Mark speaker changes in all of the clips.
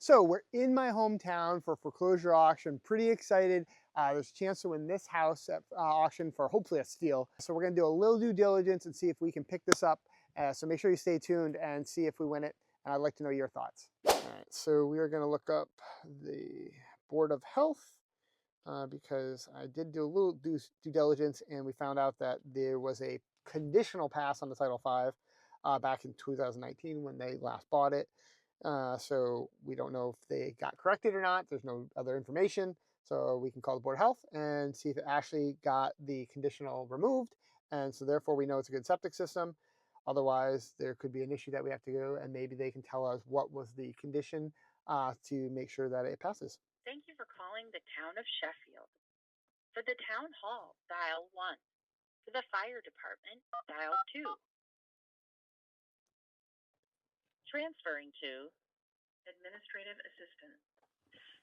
Speaker 1: So we're in my hometown for foreclosure auction. Pretty excited. There's a chance to win this house at auction for hopefully a steal. So we're going to do a little due diligence and see if we can pick this up. So make sure you stay tuned and see if we win it. And I'd like to know your thoughts. All right, so we are going to look up the Board of Health because I did do a little due diligence and we found out that there was a conditional pass on the Title V back in 2019 when they last bought it. So we don't know if they got corrected or not. There's no other information. So we can call the Board of Health and see if it actually got the conditional removed. And so therefore we know it's a good septic system. Otherwise, there could be an issue that we have to go and maybe they can tell us what was the condition to make sure that it passes.
Speaker 2: Thank you for calling the Town of Sheffield. For the Town Hall, dial 1. For the Fire Department, dial 2. Transferring to Administrative Assistant.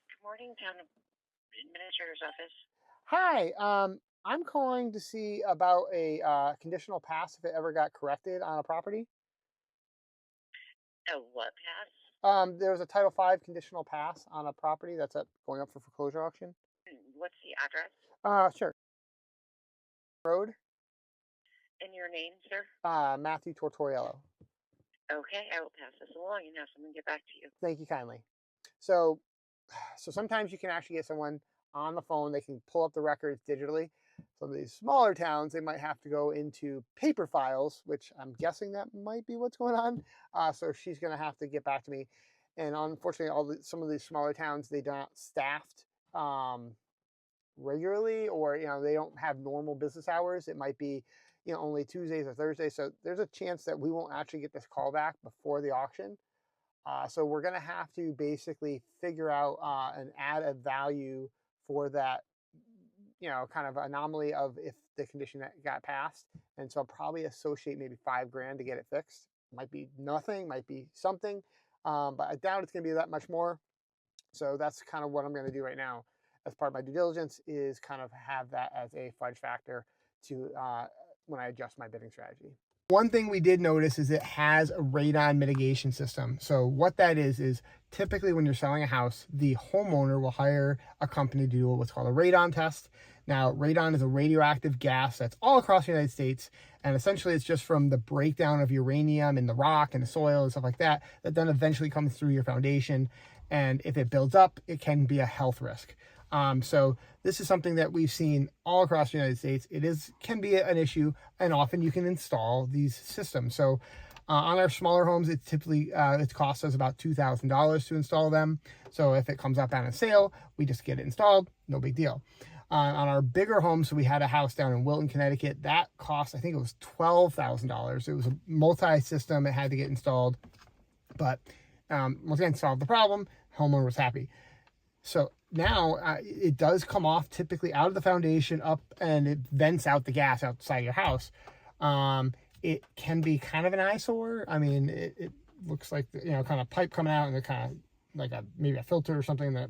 Speaker 2: Good morning, Town Administrator's Office.
Speaker 1: Hi, I'm calling to see about a conditional pass if it ever got corrected on a property.
Speaker 2: A what pass?
Speaker 1: There was a Title V conditional pass on a property that's going up for foreclosure auction.
Speaker 2: What's the address?
Speaker 1: Sure. Road.
Speaker 2: And your name, sir?
Speaker 1: Matthew Tortoriello.
Speaker 2: Okay, I will pass this along and have someone get back to you.
Speaker 1: Thank you kindly. So sometimes you can actually get someone on the phone. They can pull up the records digitally. Some of these smaller towns, they might have to go into paper files, which I'm guessing that might be what's going on. So she's going to have to get back to me. And unfortunately, some of these smaller towns, they're not staffed regularly, or they don't have normal business hours. It might be only Tuesdays or Thursdays. So there's a chance that we won't actually get this call back before the auction. So we're going to have to basically figure out and add a value for that, kind of anomaly of if the condition that got passed. And so I'll probably associate maybe $5,000 to get it fixed. Might be nothing, might be something, but I doubt it's going to be that much more. So that's kind of what I'm going to do right now as part of my due diligence, is kind of have that as a fudge factor to when I adjust my bidding strategy. One thing we did notice is it has a radon mitigation system. So what that is typically when you're selling a house, the homeowner will hire a company to do what's called a radon test. Now, radon is a radioactive gas that's all across the United States. And essentially it's just from the breakdown of uranium in the rock and the soil and stuff like that, that then eventually comes through your foundation. And if it builds up, it can be a health risk. So this is something that we've seen all across the United States. Can be an issue, and often you can install these systems. So on our smaller homes, it typically it costs us about $2,000 to install them. So if it comes up on a sale, we just get it installed, no big deal. On our bigger homes, so we had a house down in Wilton, Connecticut. That cost, I think it was $12,000. It was a multi-system. It had to get installed, but once again, solved the problem. Homeowner was happy. So now it does come off typically out of the foundation up, and it vents out the gas outside your house. It can be kind of an eyesore. I mean, it looks like kind of pipe coming out, and they're kind of like maybe a filter or something that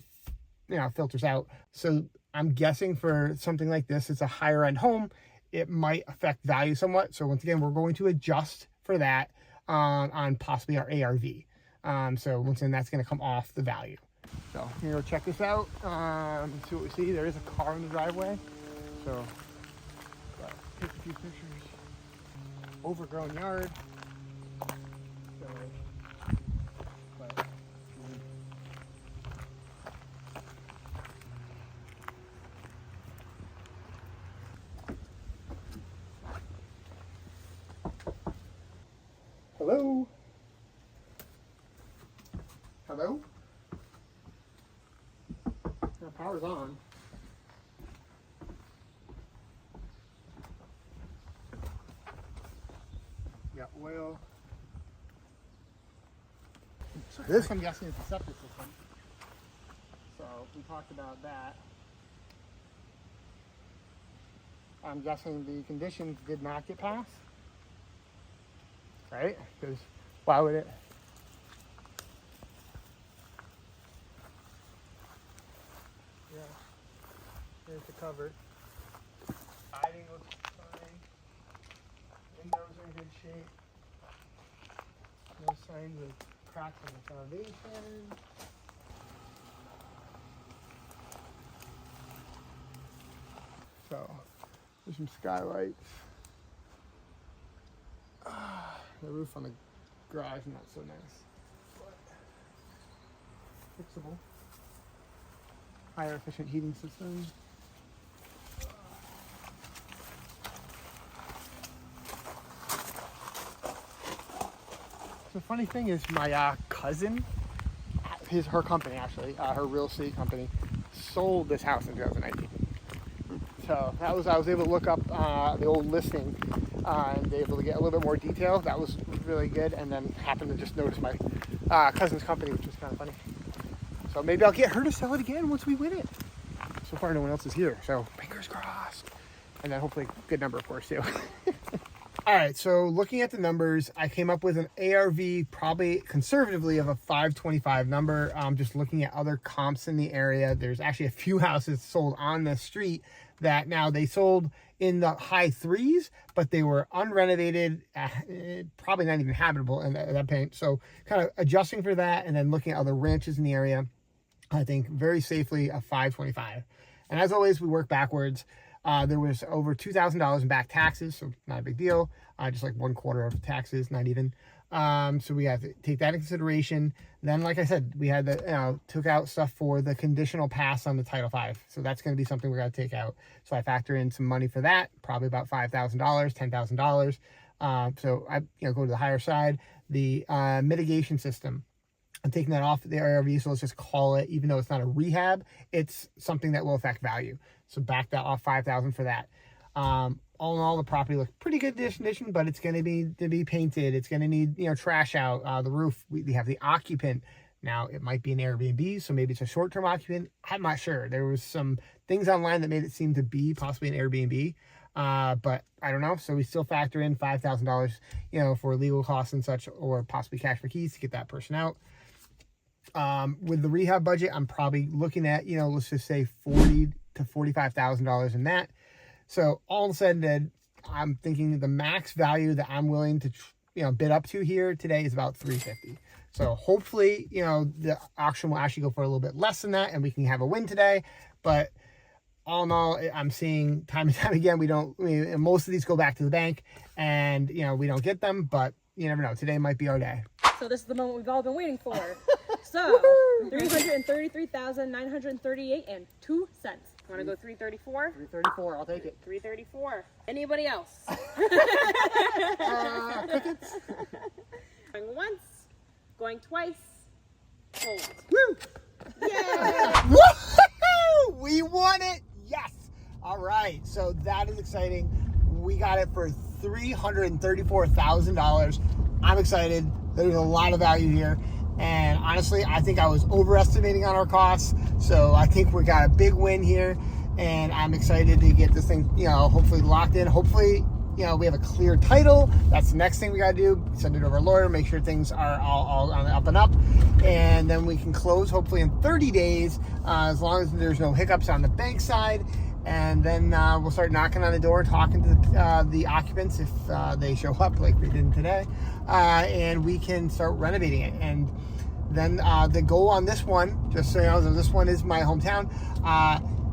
Speaker 1: filters out. So I'm guessing for something like this, it's a higher end home. It might affect value somewhat. So once again, we're going to adjust for that on possibly our ARV. So once again, that's going to come off the value. So here, check this out. See what we see. There is a car in the driveway. So take a few pictures. Overgrown yard. So, hello? Hello? The power's on. Got oil. So this, I'm guessing, is the septic system. So we talked about that. I'm guessing the conditions did not get passed. Right? Because why would it? Yeah. Here's the cover. Siding looks fine. Windows are in good shape. No signs of cracks in the foundation. So there's some skylights. The roof on the garage not so nice, but fixable. Higher efficient heating system. The funny thing is, my cousin, her company actually, her real estate company, sold this house in 2019. So I was able to look up the old listing and be able to get a little bit more detail. That was really good. And then happened to just notice my cousin's company, which was kind of funny. So maybe I'll get her to sell it again once we win it. So far, no one else is here. So fingers crossed. And then hopefully a good number, of course, too. All right, so looking at the numbers, I came up with an ARV probably conservatively of a 525 number. Just looking at other comps in the area, there's actually a few houses sold on the street that now they sold in the high threes, but they were unrenovated, probably not even habitable at that point. So kind of adjusting for that and then looking at other ranches in the area, I think very safely a 525. And as always, we work backwards. There was over $2,000 in back taxes, so not a big deal. Just like 1/4 of taxes, not even. So we have to take that into consideration. Then, like I said, we had took out stuff for the conditional pass on the Title V. So that's going to be something we got to take out. So I factor in some money for that, probably about $5,000, $10,000. So I go to the higher side. The mitigation system, I'm taking that off the ARV, so let's just call it, even though it's not a rehab, it's something that will affect value. So back that off $5,000 for that. All in all, the property looks pretty good condition, but it's going to be painted. It's going to need trash out. The roof, we have the occupant. Now it might be an Airbnb, so maybe it's a short-term occupant. I'm not sure. There was some things online that made it seem to be possibly an Airbnb, but I don't know. So we still factor in $5,000, for legal costs and such, or possibly cash for keys to get that person out. With the rehab budget, I'm probably looking at, let's just say $40,000 to $45,000 in that. So all said, I'm thinking the max value that I'm willing to, bid up to here today is about $350. So hopefully, the auction will actually go for a little bit less than that and we can have a win today. But all in all, I'm seeing time and time again, most of these go back to the bank and, we don't get them, but you never know. Today might be our day.
Speaker 3: So this is the moment we've all been waiting for. So, $333,938.02. Want to go 334?
Speaker 1: 334, I'll take it.
Speaker 3: 334. Anybody else?
Speaker 1: Crickets.
Speaker 3: Going once, going twice, hold.
Speaker 1: Woo!
Speaker 3: Yay!
Speaker 1: Woo! We won it! Yes! All right, so that is exciting. We got it for $334,000. I'm excited. There's a lot of value here. And honestly, I think I was overestimating on our costs. So I think we got a big win here. And I'm excited to get this thing, hopefully locked in. Hopefully, we have a clear title. That's the next thing we got to do. Send it over to our lawyer, make sure things are all on the up and up. And then we can close hopefully in 30 days, as long as there's no hiccups on the bank side. And then we'll start knocking on the door, talking to the occupants if they show up like we did today. And we can start renovating it. And then the goal on this one, just so you know, this one is my hometown.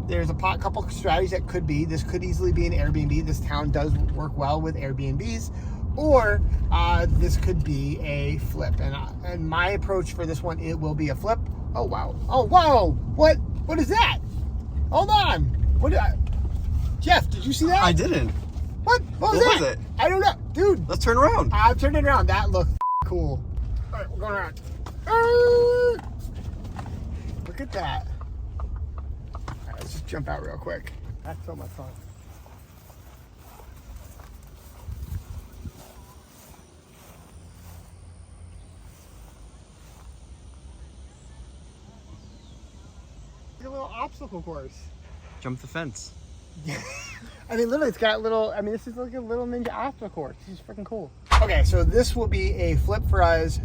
Speaker 1: There's a couple strategies that could be. This could easily be an Airbnb. This town does work well with Airbnbs. Or this could be a flip. And my approach for this one, it will be a flip. Oh, wow. Oh, wow. What is that? Hold on. Jeff, did you see that?
Speaker 4: I didn't.
Speaker 1: What was it? I don't know. Dude.
Speaker 4: Let's turn around.
Speaker 1: I'm turning around. That looks cool. All right, we're going around. Look at that. All right, let's just jump out real quick. That's so much fun. It's a little obstacle course.
Speaker 4: Jump the fence.
Speaker 1: Literally, it's got this is like a little ninja obstacle course. This is freaking cool. Okay, so this will be a flip for us.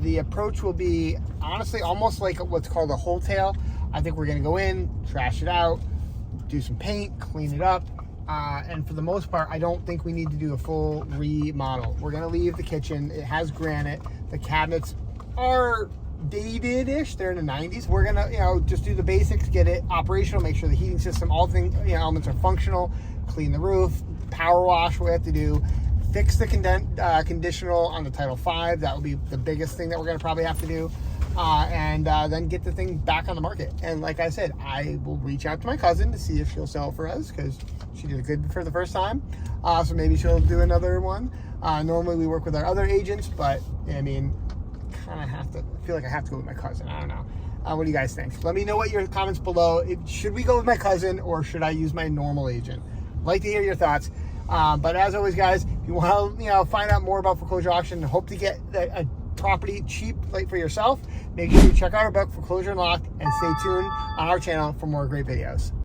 Speaker 1: The approach will be, honestly, almost like what's called a wholesale. I think we're going to go in, trash it out, do some paint, clean it up. And for the most part, I don't think we need to do a full remodel. We're going to leave the kitchen. It has granite. The cabinets are dated-ish. They're in the 90s. We're gonna, just do the basics, get it operational, make sure the heating system, all things, elements are functional, clean the roof, power wash, what we have to do, fix the conditional on the Title V. That will be the biggest thing that we're gonna probably have to do. And then get the thing back on the market. And like I said, I will reach out to my cousin to see if she'll sell it for us, because she did it good for the first time. So maybe she'll do another one. Normally we work with our other agents, but I mean, kind of have to, feel like I have to go with my cousin. I don't know. What do you guys think? Let me know what your comments below. Should we go with my cousin, or should I use my normal agent? I'd like to hear your thoughts. But as always, guys, if you want to find out more about foreclosure auction and hope to get a property cheap, like for yourself, make sure you check out our book, Foreclosure Unlocked, and stay tuned on our channel for more great videos.